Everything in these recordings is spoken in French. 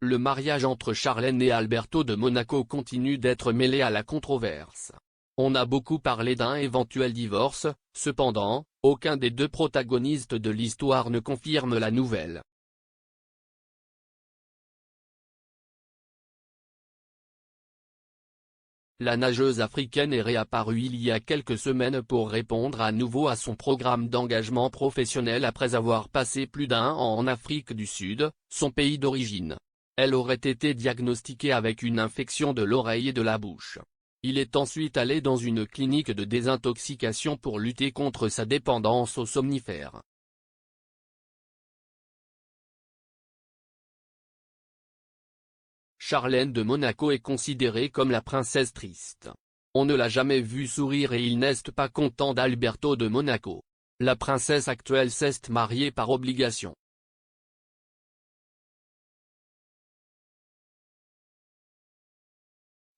Le mariage entre Charlène et Alberto de Monaco continue d'être mêlé à la controverse. On a beaucoup parlé d'un éventuel divorce, cependant, aucun des deux protagonistes de l'histoire ne confirme la nouvelle. La nageuse africaine est réapparue il y a quelques semaines pour répondre à nouveau à son programme d'engagement professionnel après avoir passé plus d'1 an en Afrique du Sud, son pays d'origine. Elle aurait été diagnostiquée avec une infection de l'oreille et de la bouche. Il est ensuite allé dans une clinique de désintoxication pour lutter contre sa dépendance aux somnifères. Charlène de Monaco est considérée comme la princesse triste. On ne l'a jamais vue sourire et il n'est pas content d'Alberto de Monaco. La princesse actuelle s'est mariée par obligation.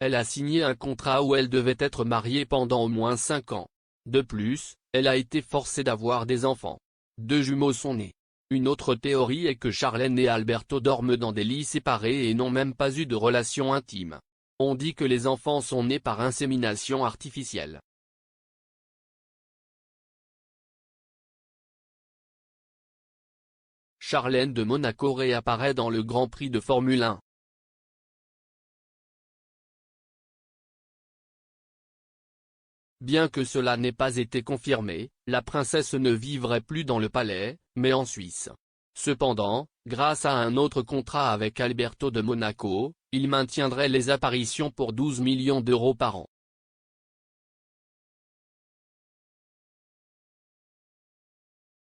Elle a signé un contrat où elle devait être mariée pendant au moins 5 ans. De plus, elle a été forcée d'avoir des enfants. 2 jumeaux sont nés. Une autre théorie est que Charlène et Alberto dorment dans des lits séparés et n'ont même pas eu de relation intime. On dit que les enfants sont nés par insémination artificielle. Charlène de Monaco réapparaît dans le Grand Prix de Formule 1. Bien que cela n'ait pas été confirmé, la princesse ne vivrait plus dans le palais, mais en Suisse. Cependant, grâce à un autre contrat avec Alberto de Monaco, il maintiendrait les apparitions pour 12 millions d'euros par an.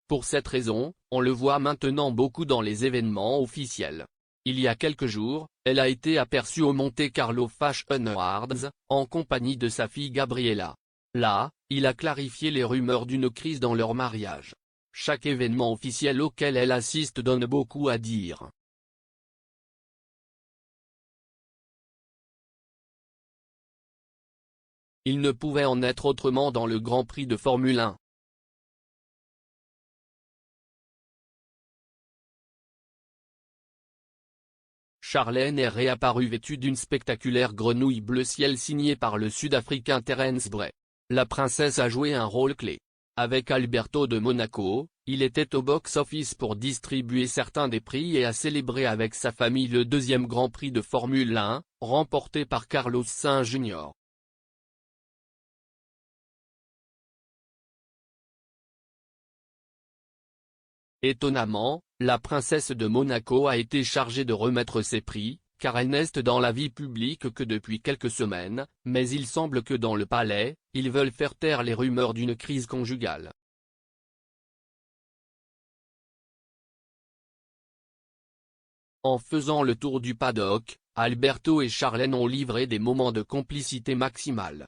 Pour cette raison, on le voit maintenant beaucoup dans les événements officiels. Il y a quelques jours, elle a été aperçue au Monte Carlo Fashion Awards, en compagnie de sa fille Gabriella. Là, il a clarifié les rumeurs d'une crise dans leur mariage. Chaque événement officiel auquel elle assiste donne beaucoup à dire. Il ne pouvait en être autrement dans le Grand Prix de Formule 1. Charlène est réapparue vêtue d'une spectaculaire grenouille bleu ciel signée par le Sud-Africain Terence Bray. La princesse a joué un rôle clé. Avec Alberto de Monaco, il était au box-office pour distribuer certains des prix et a célébré avec sa famille le 2e Grand Prix de Formule 1, remporté par Carlos Sainz Jr. Étonnamment, la princesse de Monaco a été chargée de remettre ses prix, car elle n'est dans la vie publique que depuis quelques semaines, mais il semble que dans le palais, ils veulent faire taire les rumeurs d'une crise conjugale. En faisant le tour du paddock, Alberto et Charlène ont livré des moments de complicité maximale.